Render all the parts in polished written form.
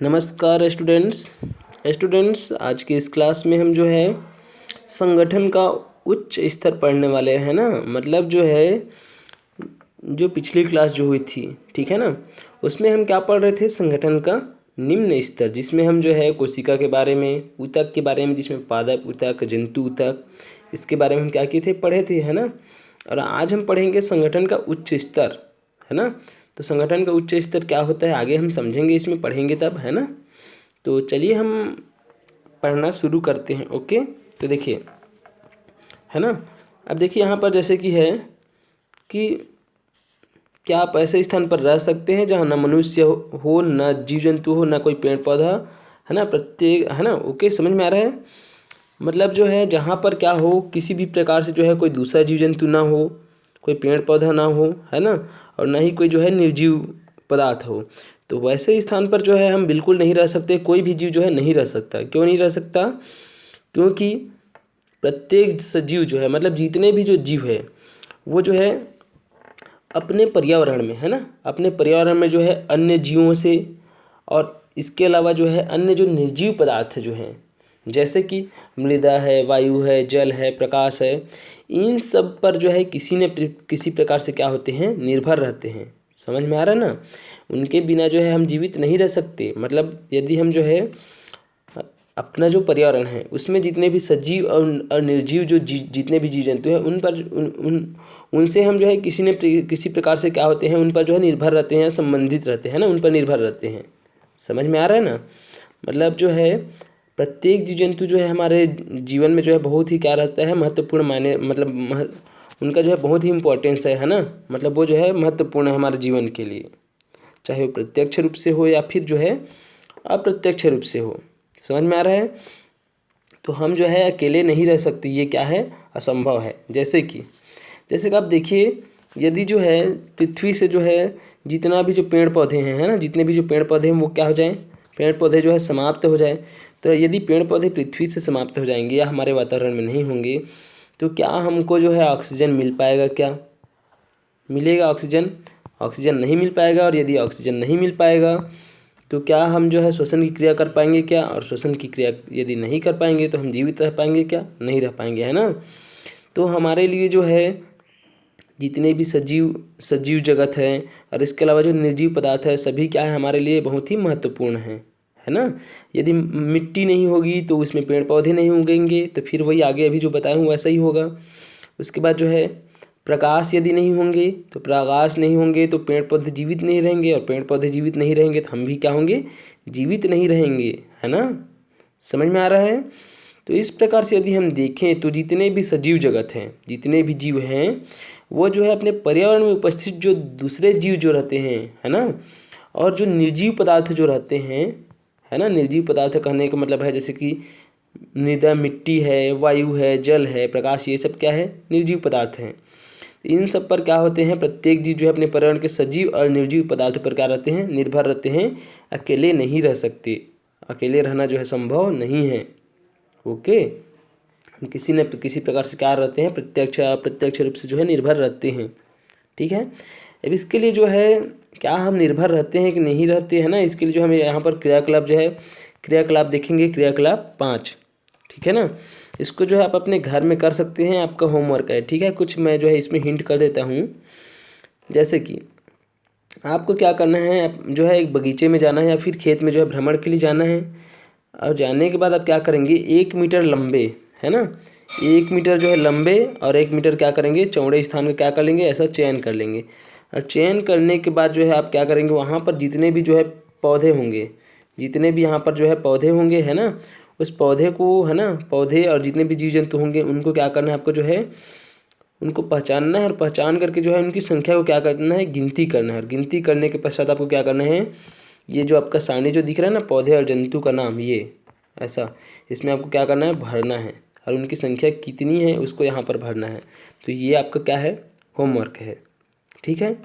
नमस्कार स्टूडेंट्स आज की इस क्लास में हम जो है संगठन का उच्च स्तर पढ़ने वाले हैं ना। मतलब जो है जो पिछली क्लास जो हुई थी, ठीक है ना, उसमें हम क्या पढ़ रहे थे, संगठन का निम्न स्तर, जिसमें हम जो है कोशिका के बारे में, ऊतक के बारे में, जिसमें पादप ऊतक, जंतु ऊतक, इसके बारे में हम क्या किए थे, पढ़े थे, है ना। और आज हम पढ़ेंगे संगठन का उच्च स्तर, है ना। तो संगठन का उच्च स्तर क्या होता है आगे हम समझेंगे, इसमें पढ़ेंगे तब, है ना। तो चलिए हम पढ़ना शुरू करते हैं। ओके, तो देखिए, है ना। अब देखिए यहाँ पर जैसे कि है कि क्या आप ऐसे स्थान पर रह सकते हैं जहाँ न मनुष्य हो, न जीव जंतु हो, न कोई पेड़ पौधा, है ना, प्रत्येक, है ना। ओके, समझ में आ रहा है। मतलब जो है जहाँ पर क्या हो, किसी भी प्रकार से जो है कोई दूसरा जीव जंतु ना हो, कोई पेड़ पौधा ना हो, है ना, और ना ही कोई जो है निर्जीव पदार्थ हो। तो वैसे स्थान पर जो है हम बिल्कुल नहीं रह सकते, कोई भी जीव जो है नहीं रह सकता। क्यों नहीं रह सकता? क्योंकि प्रत्येक सजीव जो है, मतलब जितने भी जो जीव है, वो जो है अपने पर्यावरण में, है ना, अपने पर्यावरण में जो है अन्य जीवों से, और इसके अलावा जो है अन्य जो निर्जीव पदार्थ जो हैं, जैसे कि मृदा है, वायु है, जल है, प्रकाश है, इन सब पर जो है किसी प्रकार से क्या होते हैं, निर्भर रहते हैं। समझ में आ रहा है ना। उनके बिना जो है हम जीवित नहीं रह सकते। मतलब यदि हम जो है अपना जो पर्यावरण है उसमें जितने भी सजीव और निर्जीव जो जितने भी जीव जंतु हैं उन पर उनसे हम जो है किसी प्रकार से क्या होते हैं, उन पर जो है निर्भर रहते हैं, संबंधित रहते हैं ना, उन पर निर्भर रहते हैं। समझ में आ रहा है ना। मतलब जो है प्रत्येक जीव जंतु जो है हमारे जीवन में जो है बहुत ही क्या रहता है, महत्वपूर्ण मायने, मतलब उनका जो है बहुत ही इम्पोर्टेंस है ना। मतलब वो जो है महत्वपूर्ण है हमारे जीवन के लिए, चाहे वो प्रत्यक्ष रूप से हो या फिर जो है अप्रत्यक्ष रूप से हो। समझ में आ रहा है। तो हम जो है अकेले नहीं रह सकते, ये क्या है, असंभव है। जैसे कि आप देखिए, यदि जो है पृथ्वी से जो है जितना भी जो पेड़ पौधे हैं, है ना, जितने भी जो पेड़ पौधे हैं वो क्या हो जाएं, पेड़ पौधे जो है समाप्त हो जाए। तो यदि पेड़ पौधे पृथ्वी से समाप्त हो जाएंगे या हमारे वातावरण में नहीं होंगे, तो क्या हमको जो है ऑक्सीजन मिल पाएगा? क्या मिलेगा ऑक्सीजन? ऑक्सीजन नहीं मिल पाएगा। और यदि ऑक्सीजन नहीं मिल पाएगा तो क्या हम जो है श्वसन की क्रिया कर पाएंगे? क्या? और श्वसन की क्रिया यदि नहीं कर पाएंगे तो हम जीवित रह पाएंगे? क्या नहीं रह पाएंगे, है ना। तो हमारे लिए जो है जितने भी सजीव जगत है और इसके अलावा जो निर्जीव पदार्थ है, सभी क्या है, हमारे लिए बहुत ही महत्वपूर्ण है ना। यदि मिट्टी नहीं होगी तो उसमें पेड़ पौधे नहीं उगेंगे, तो फिर वही आगे अभी जो बताया हूँ वैसा ही होगा। उसके बाद जो है प्रकाश यदि नहीं होंगे, तो प्रकाश नहीं होंगे तो पेड़ पौधे जीवित नहीं रहेंगे, और पेड़ पौधे जीवित नहीं रहेंगे तो हम भी क्या होंगे, जीवित नहीं रहेंगे, है ना। समझ में आ रहा है। तो इस प्रकार से यदि हम देखें तो जितने भी सजीव जगत हैं, जितने भी जीव हैं, वो जो है अपने पर्यावरण में उपस्थित जो दूसरे जीव जो रहते हैं, है ना, और जो निर्जीव पदार्थ जो रहते हैं, है ना, निर्जीव पदार्थ कहने का मतलब है जैसे कि मृदा, मिट्टी है, वायु है, जल है, प्रकाश, ये सब क्या है, निर्जीव पदार्थ हैं। इन सब पर क्या होते हैं, प्रत्येक जीव जो है अपने पर्यावरण के सजीव और निर्जीव पदार्थों पर क्या रहते हैं, निर्भर रहते हैं। अकेले नहीं रह सकते, अकेले रहना जो है संभव नहीं है। ओके, हम किसी न किसी प्रकार से क्या रहते हैं, प्रत्यक्ष अप्रत्यक्ष रूप से जो है निर्भर रहते हैं। ठीक है। अब इसके लिए जो है क्या हम निर्भर रहते हैं कि नहीं रहते, है ना, इसके लिए जो हम यहाँ पर क्रियाकलाप जो है, क्रियाकलाप देखेंगे, क्रियाकलाप 5, ठीक है ना। इसको जो है आप अपने घर में कर सकते हैं, आपका होमवर्क है, ठीक है। कुछ मैं जो है इसमें हिंट कर देता हूँ। जैसे कि आपको क्या करना है, आप जो है एक बगीचे में जाना है या फिर खेत में जो है भ्रमण के लिए जाना है। और जाने के बाद आप क्या करेंगे, 1 मीटर लंबे, है ना, 1 मीटर जो है लंबे और 1 मीटर क्या करेंगे, चौड़े स्थान में क्या कर लेंगे, ऐसा चयन कर लेंगे। और चयन करने के बाद जो है आप क्या करेंगे, वहाँ पर जितने भी जो है पौधे होंगे, जितने भी यहाँ पर जो है पौधे होंगे, है ना, उस पौधे को, है ना, पौधे और जितने भी जीव जंतु होंगे उनको क्या करना है, आपको जो है उनको पहचानना है। और पहचान करके जो है उनकी संख्या को क्या करना है, गिनती करना है। और गिनती करने के पश्चात आपको क्या करना है, ये जो आपका सारणी जो दिख रहा है ना, पौधे और जंतु का नाम, ये ऐसा, इसमें आपको क्या करना है, भरना है। और उनकी संख्या कितनी है उसको यहाँ पर भरना है। तो ये आपका क्या है, होमवर्क है, ठीक है।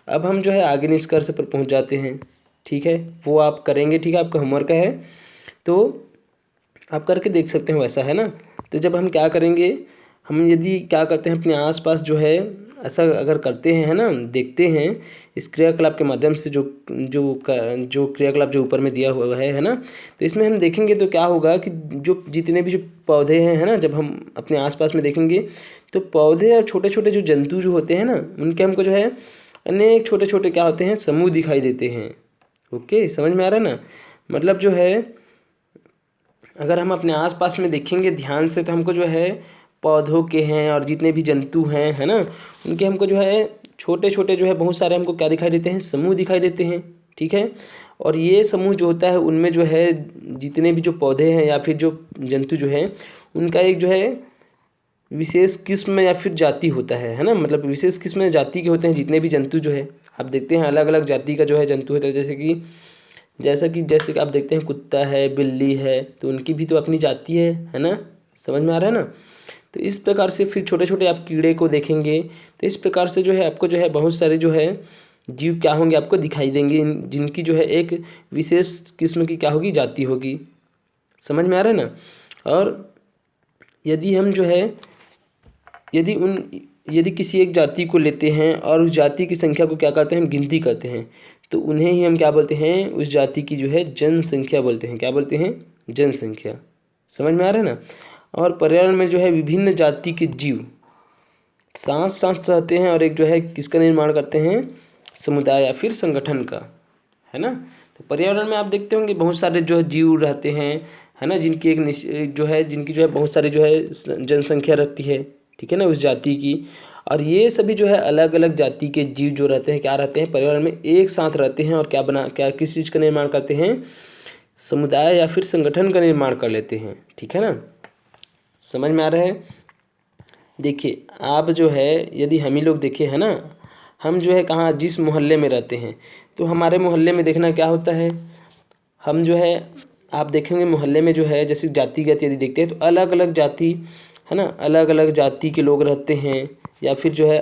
अब हम जो है आगे निष्कर्ष पर पहुँच जाते हैं, ठीक है, वो आप करेंगे, ठीक है, आपका होमवर्क है तो आप करके देख सकते हैं वैसा, है ना। तो जब हम क्या करेंगे, हम यदि क्या करते हैं अपने आसपास जो है ऐसा अगर करते हैं, है ना, देखते हैं इस क्रियाकलाप के माध्यम से, जो क्रियाकलाप जो ऊपर में दिया हुआ है ना, तो इसमें हम देखेंगे तो क्या होगा कि जो जितने भी जो पौधे हैं, है ना, जब हम अपने आसपास में देखेंगे तो पौधे और छोटे छोटे जो जंतु जो होते हैं ना, उनके हमको जो है अनेक छोटे छोटे क्या होते हैं, समूह दिखाई देते हैं। ओके, समझ में आ रहा है ना। मतलब जो है अगर हम अपने आसपास में देखेंगे ध्यान से तो हमको जो है पौधों के हैं और जितने भी जंतु हैं, है ना, उनके हमको जो है छोटे छोटे जो है बहुत सारे हमको क्या दिखाई देते हैं, समूह दिखाई देते हैं। ठीक है, और ये समूह जो होता है उनमें जो है जितने भी जो पौधे हैं या फिर जो जंतु जो हैं उनका एक जो है विशेष किस्म या फिर जाति होता है ना, मतलब विशेष किस्म या जाति के होते हैं जितने भी जंतु जो है। आप देखते हैं अलग अलग जाति का जो है जंतु होता है, जैसे कि आप देखते हैं कुत्ता है, बिल्ली है, तो उनकी भी तो अपनी जाति है ना, समझ में आ रहा है ना। तो इस प्रकार से फिर छोटे छोटे आप कीड़े को देखेंगे तो इस प्रकार से जो है आपको जो है बहुत सारे जो है जीव क्या होंगे आपको दिखाई देंगे, जिनकी जो है एक विशेष किस्म की क्या होगी, जाति होगी। समझ में आ रहा है ना। और यदि हम जो है यदि किसी एक जाति को लेते हैं और उस जाति की संख्या को क्या करते हैं, हम गिनती करते हैं, तो उन्हें ही हम क्या बोलते हैं, उस जाति की जो है जनसंख्या बोलते हैं। क्या बोलते हैं, जनसंख्या। समझ में आ रहा है ना। और पर्यावरण में जो है विभिन्न जाति के जीव साथ साथ रहते हैं और एक जो है किसका निर्माण करते हैं, समुदाय या फिर संगठन का, है ना। तो पर्यावरण में आप देखते होंगे बहुत सारे जो है जीव रहते हैं, है ना, जिनकी जिनकी जो है बहुत सारी जो है जनसंख्या रहती है, ठीक है ना, उस जाति की। और ये सभी जो है अलग अलग जाति के जीव जो रहते हैं क्या रहते हैं, पर्यावरण में एक साथ रहते हैं और क्या किस चीज़ का निर्माण करते हैं, समुदाय या फिर संगठन का निर्माण कर लेते हैं। ठीक है ना, समझ में आ रहा है। देखिए आप जो है यदि हम ही लोग देखें, है ना, हम जो है कहाँ जिस मोहल्ले में रहते हैं तो हमारे मोहल्ले में देखना क्या होता है, हम जो है आप देखेंगे मोहल्ले में जो है जैसे जातिगत यदि देखते हैं तो अलग अलग जाति, है ना, अलग अलग जाति के लोग रहते हैं, या फिर जो है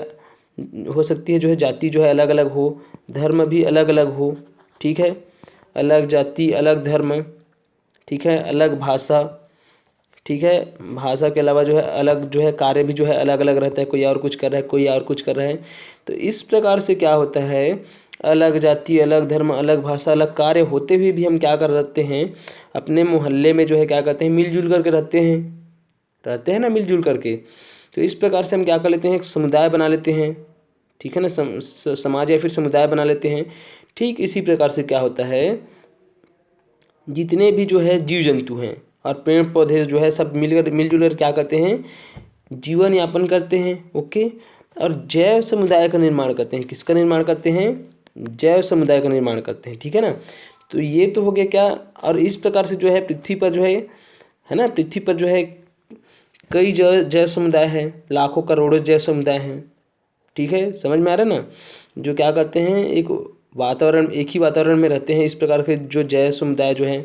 हो सकती है जो है जाति जो है अलग अलग हो, धर्म भी अलग अलग हो। ठीक है, अलग जाति अलग धर्म, ठीक है, अलग भाषा, ठीक है, भाषा के अलावा जो है अलग जो है कार्य भी जो है अलग अलग रहता है, कोई और कुछ कर रहा है, कोई और कुछ कर रहा है। तो इस प्रकार से क्या होता है, अलग जाति अलग धर्म अलग भाषा अलग कार्य होते हुए भी हम क्या कर रहते हैं, अपने मोहल्ले में जो है क्या करते हैं, मिलजुल करके रहते हैं ना, मिलजुल करके। तो इस प्रकार से हम क्या कर लेते हैं, एक समुदाय बना लेते हैं। ठीक है ना, समाज या फिर समुदाय बना लेते हैं। ठीक इसी प्रकार से क्या होता है, जितने भी जो है जीव जंतु हैं और पेड़ पौधे जो है सब मिलजुल कर क्या करते हैं, जीवन यापन करते हैं। ओके, और जैव समुदाय का निर्माण करते हैं। किसका निर्माण करते हैं, जैव समुदाय का निर्माण करते हैं। ठीक है ना, तो ये तो हो गया क्या। और इस प्रकार से जो है पृथ्वी पर जो है ना, पृथ्वी पर जो है कई जैव समुदाय हैं, लाखों करोड़ों जैव समुदाय हैं। ठीक है, समझ में आ रहा है ना, जो क्या करते हैं, एक ही वातावरण में रहते हैं। इस प्रकार के जो जैव समुदाय जो हैं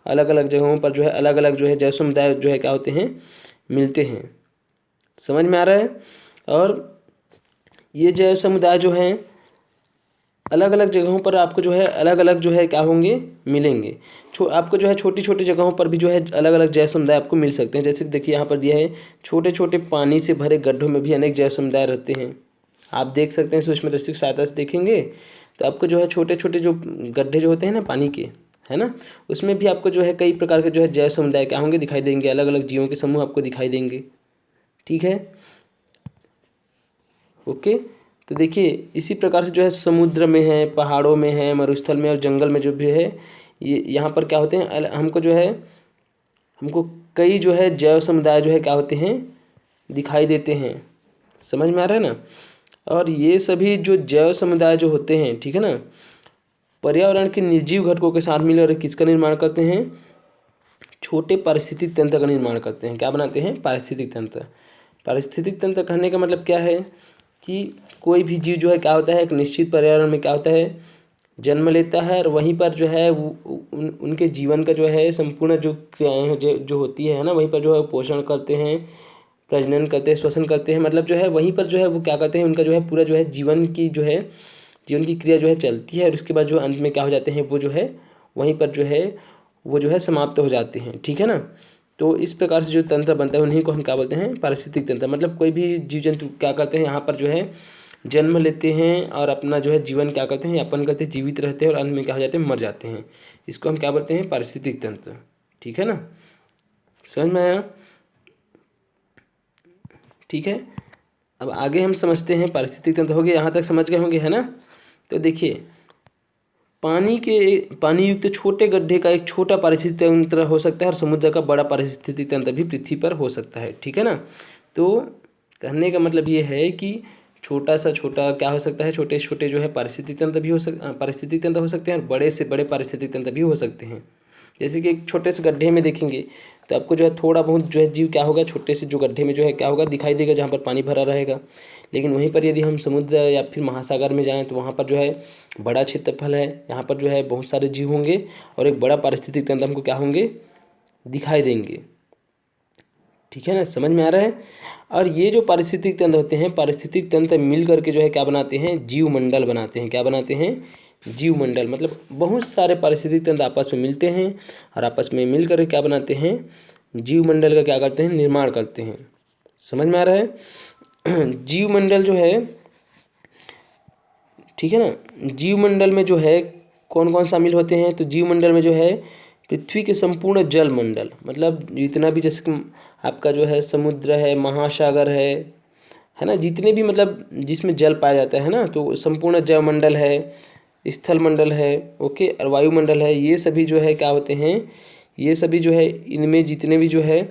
अलग अलग जगहों पर जो है अलग अलग जो है जैव समुदाय जो है क्या होते हैं, मिलते हैं। समझ में आ रहा है। और ये जैव समुदाय जो हैं अलग अलग जगहों पर आपको जो है अलग अलग जो है क्या होंगे, मिलेंगे। आपको जो है छोटी छोटी जगहों पर भी जो है अलग अलग जैव समुदाय आपको मिल सकते हैं। जैसे कि देखिए यहाँ पर दिया है, छोटे छोटे पानी से भरे गड्ढों में भी अनेक जैव समुदाय रहते हैं। आप देख सकते हैं, सूक्ष्मदर्शी की सहायता से देखेंगे तो आपको जो है छोटे छोटे जो गड्ढे जो होते हैं ना पानी के, है ना, उसमें भी आपको जो है कई प्रकार के जो है जैव समुदाय क्या होंगे, दिखाई देंगे। अलग अलग जीवों के समूह आपको दिखाई देंगे। ठीक है, ओके। तो देखिए इसी प्रकार से जो है समुद्र में है, पहाड़ों में है, मरुस्थल में और जंगल में जो भी है, ये यहाँ पर क्या होते हैं, हमको कई जो है जैव समुदाय जो है क्या होते हैं, दिखाई देते हैं। समझ में आ रहा है ना। और ये सभी जो जैव समुदाय जो होते हैं, ठीक है ना, पर्यावरण के निर्जीव घटकों के साथ मिलकर किसका निर्माण करते हैं, छोटे पारिस्थितिक तंत्र का निर्माण करते हैं। क्या बनाते हैं, पारिस्थितिक तंत्र। पारिस्थितिक तंत्र कहने का मतलब क्या है कि कोई भी जीव जो है क्या होता है, एक निश्चित पर्यावरण में क्या होता है, जन्म लेता है और वहीं पर जो है उनके जीवन का जो है संपूर्ण जो क्रियाएँ हैं जो होती है ना, वहीं पर जो है पोषण करते हैं, प्रजनन करते हैं, श्वसन करते हैं। मतलब जो है वहीं पर जो है वो क्या करते हैं, उनका जो है पूरा जो है जीवन की क्रिया जो है चलती है और उसके बाद जो अंत में क्या हो जाते हैं, वो जो है वहीं पर जो है वो जो है समाप्त हो जाते हैं। ठीक है ना। तो इस प्रकार से जो तंत्र बनता है उन्हीं को हम क्या बोलते हैं, पारिस्थितिक तंत्र। मतलब कोई भी जीव जंतु क्या करते हैं, यहाँ पर जो है जन्म लेते हैं और अपना जो है जीवन क्या करते हैं, यापन करते हैं, जीवित रहते हैं और अंत में क्या हो जाते हैं, मर जाते हैं। इसको हम क्या बोलते हैं, पारिस्थितिक तंत्र। ठीक है ना, समझ में आया? ठीक है, अब आगे हम समझते हैं पारिस्थितिक तंत्र। हो गया, यहाँ तक समझ गए होंगे, है ना? तो देखिए, पानी युक्त छोटे गड्ढे का एक छोटा पारिस्थितिक तंत्र हो सकता है और समुद्र का बड़ा पारिस्थितिक तंत्र भी पृथ्वी पर हो सकता है। ठीक है ना? तो कहने का मतलब ये है कि छोटा सा छोटा क्या हो सकता है, छोटे से छोटे जो है पारिस्थितिक तंत्र भी पारिस्थितिक तंत्र हो सकते हैं और बड़े से बड़े पारिस्थितिक तंत्र भी हो सकते हैं। जैसे कि एक छोटे से गड्ढे में देखेंगे तो आपको जो है थोड़ा बहुत जो है जीव क्या होगा, छोटे से जो गड्ढे में जो है क्या होगा, दिखाई देगा, जहाँ पर पानी भरा रहेगा। लेकिन वहीं पर यदि हम समुद्र या फिर महासागर में जाएँ तो वहाँ पर जो है बड़ा क्षेत्रफल है, यहाँ पर जो है बहुत सारे जीव होंगे और एक बड़ा पारिस्थितिक तंत्र हमको क्या होंगे, दिखाई देंगे। ठीक है ना, समझ में आ रहा है? और ये जो पारिस्थितिक तंत्र होते हैं, पारिस्थितिक तंत्र मिल करके जो है क्या बनाते हैं, जीव मंडल बनाते हैं। क्या बनाते हैं, जीव मंडल। मतलब बहुत सारे पारिस्थितिक तंत्र आपस में मिलते हैं और आपस में मिल कर क्या बनाते हैं, जीव मंडल का क्या करते हैं, निर्माण करते हैं। समझ में आ रहा है? जीव मंडल जो है, ठीक है ना, जीव मंडल में जो है कौन कौन शामिल होते हैं, तो जीव मंडल में जो है पृथ्वी के संपूर्ण जल मंडल, मतलब जितना भी, जैसे आपका जो है समुद्र है, महासागर है ना, जितने भी मतलब जिसमें जल पाया जाता है ना, तो संपूर्ण जल मंडल है, स्थल मंडल है, ओके, और वायुमंडल है। ये सभी जो है क्या होते हैं, ये सभी जो है, इनमें जितने भी जो है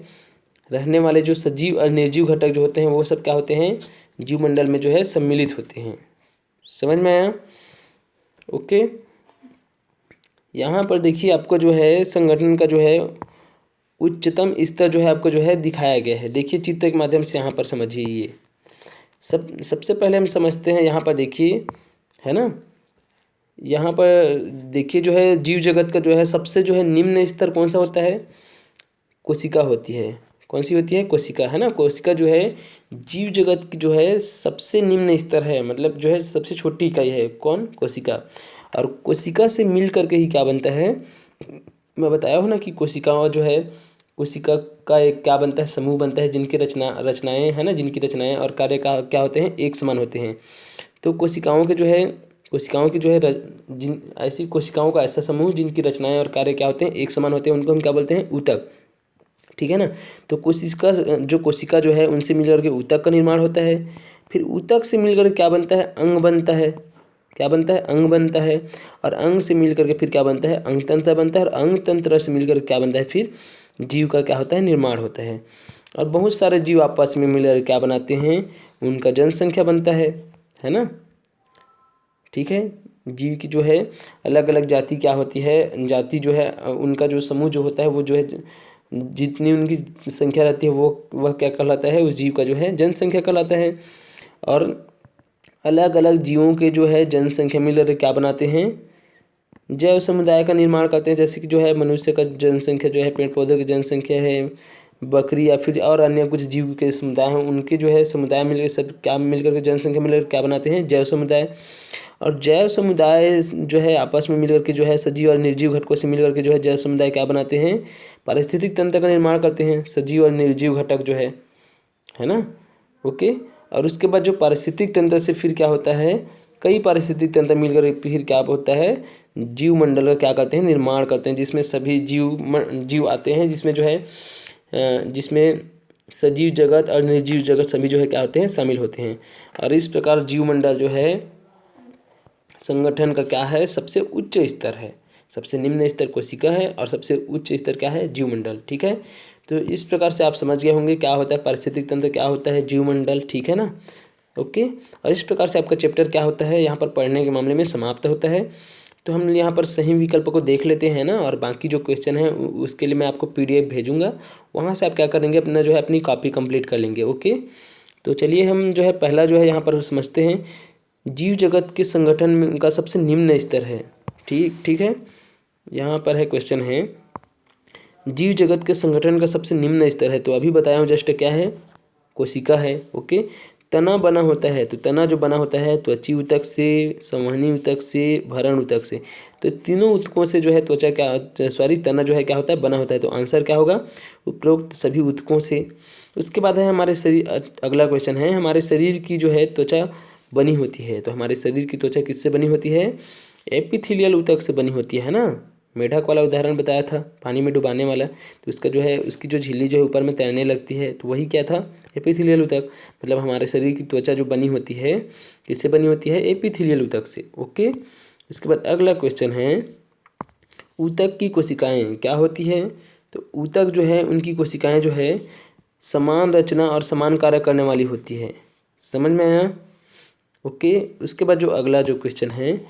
रहने वाले जो सजीव और निर्जीव घटक जो होते हैं वो सब क्या होते हैं, जीव मंडल में जो है सम्मिलित होते हैं। समझ में आया? ओके, यहाँ पर देखिए आपको जो है संगठन का जो है उच्चतम स्तर जो है आपको जो है दिखाया गया है। देखिए चित्र के माध्यम से यहाँ पर समझिए। ये सबसे पहले हम समझते हैं, यहाँ पर देखिए, है ना, यहाँ पर देखिए जो है जीव जगत का जो है सबसे जो है निम्न स्तर कौन सा होता है, कोशिका होती है। कौन सी होती है, कोशिका, है ना। कोशिका जो है जीव जगत की जो है सबसे निम्न स्तर है, मतलब जो है सबसे छोटी इकाई है। कौन, कोशिका। और कोशिका से मिल करके ही क्या बनता है, मैं बताया हूँ ना कि कोशिकाओं जो है, कोशिका का एक क्या बनता है, समूह बनता है, जिनकी रचनाएं है ना, जिनकी रचनाएं और कार्य का क्या होते हैं, एक समान होते हैं। तो कोशिकाओं के जो है, कोशिकाओं की जो है जिन ऐसी कोशिकाओं का ऐसा समूह जिनकी रचनाएं और कार्य क्या होते हैं, एक समान होते हैं, उनको हम क्या बोलते हैं, ऊतक। ठीक है ना। तो कोशिका जो है उनसे मिलकर के ऊतक का निर्माण होता है। फिर ऊतक से मिलकर क्या बनता है, अंग बनता है। क्या बनता है, अंग बनता है। और अंग से मिलकर के फिर क्या बनता है, अंग तंत्र बनता है। और अंग तंत्र से मिलकर क्या बनता है, फिर जीव का क्या होता है, निर्माण होता है। और बहुत सारे जीव आपस में मिलकर क्या बनाते हैं, उनका जनसंख्या बनता है ना। ठीक है, जीव की जो है अलग अलग जाति क्या होती है, जाति जो है उनका जो समूह जो होता है वो जो है जितनी उनकी संख्या रहती है वह क्या कहलाता है, उस जीव का जो है जनसंख्या कहलाता है। और अलग अलग जीवों के जो है जनसंख्या मिलकर क्या बनाते हैं, जैव समुदाय का निर्माण करते हैं। जैसे कि जो है मनुष्य का जनसंख्या जो है, पेड़ पौधों की जनसंख्या है, बकरी या फिर और अन्य कुछ जीव के समुदाय हैं, उनके जो है समुदाय मिलकर सब क्या मिलकर के जनसंख्या मिलकर क्या बनाते हैं, जैव समुदाय। और जैव समुदाय जो है आपस में मिलकर के जो है सजीव और निर्जीव घटकों से मिलकर के जो है जैव समुदाय क्या बनाते हैं, पारिस्थितिक तंत्र का निर्माण करते हैं, सजीव और निर्जीव घटक जो है ना। ओके, और उसके बाद जो पारिस्थितिक तंत्र से फिर क्या होता है, कई पारिस्थितिक तंत्र मिलकर फिर क्या होता है, जीव मंडल का क्या करते हैं, निर्माण करते हैं, जिसमें सभी जीव आते हैं, जिसमें जो है जिसमें सजीव जगत और निर्जीव जगत सभी जो है क्या होते हैं, शामिल होते हैं। और इस प्रकार जीव मंडल जो है संगठन का क्या है, सबसे उच्च स्तर है। सबसे निम्न स्तर कोशिका है और सबसे उच्च स्तर क्या है, जीवमंडल। ठीक है, तो इस प्रकार से आप समझ गए होंगे क्या होता है पारिस्थितिक तंत्र, क्या होता है जीवमंडल। ठीक है ना, ओके। और इस प्रकार से आपका चैप्टर क्या होता है, यहाँ पर पढ़ने के मामले में समाप्त होता है। तो हम यहाँ पर सही विकल्प को देख लेते हैं ना, और बाकी जो क्वेश्चन है उसके लिए मैं आपको PDF भेजूँगा, वहाँ से आप क्या करेंगे, अपना जो है अपनी कॉपी कंप्लीट कर लेंगे। ओके, तो चलिए हम जो है पहला जो है यहाँ पर समझते हैं, जीव जगत के संगठन का सबसे निम्न स्तर है। ठीक है, यहाँ पर है क्वेश्चन है, जीव जगत के संगठन का सबसे निम्न स्तर है। तो अभी बताया हूँ जस्ट क्या है, कोशिका है। ओके, तना बना होता है, तो तना जो बना होता है त्वची ऊतक से, संवहनी ऊतक से, भरण ऊतक से। तो तीनों ऊतकों से जो है त्वचा तना जो है क्या होता है, बना होता है। तो आंसर क्या होगा, उपरोक्त सभी ऊतकों से। उसके बाद है हमारे शरीर, अगला क्वेश्चन है, हमारे शरीर की जो है त्वचा बनी होती है। तो हमारे शरीर की त्वचा किससे बनी होती है? एपिथेलियल ऊतक से बनी होती है ना। मेढक वाला उदाहरण बताया था, पानी में डुबाने वाला, तो उसका जो है उसकी जो झिल्ली जो है ऊपर में तैरने लगती है, तो वही क्या था? एपिथेलियल ऊतक। मतलब हमारे शरीर की त्वचा जो बनी होती है किससे बनी होती है? एपिथेलियल ऊतक से। ओके। इसके बाद अगला क्वेश्चन है, ऊतक की कोशिकाएं क्या होती है? तो ऊतक जो है उनकी कोशिकाएं जो है समान रचना और समान कार्य करने वाली होती है। समझ में आया? ओके। उसके बाद जो अगला जो क्वेश्चन है,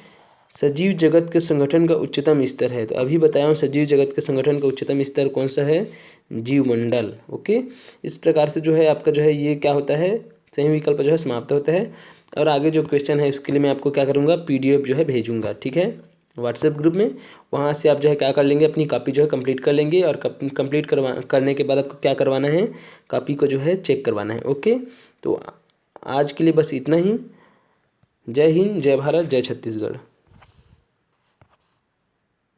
सजीव जगत के संगठन का उच्चतम स्तर है। तो अभी बताया हूँ सजीव जगत के संगठन का उच्चतम स्तर कौन सा है? जीवमंडल। ओके। इस प्रकार से जो है आपका जो है ये क्या होता है? सही विकल्प जो है समाप्त होता है। और आगे जो क्वेश्चन है उसके लिए मैं आपको क्या करूँगा? PDF जो है भेजूँगा, ठीक है, व्हाट्सएप ग्रुप में। वहाँ से आप जो है क्या कर लेंगे? अपनी कॉपी जो है कंप्लीट कर लेंगे, और कंप्लीट करने के बाद आपको क्या करवाना है? कॉपी को जो है चेक करवाना है। ओके। तो आज के लिए बस इतना ही। जय हिंद, जय भारत, जय छत्तीसगढ़।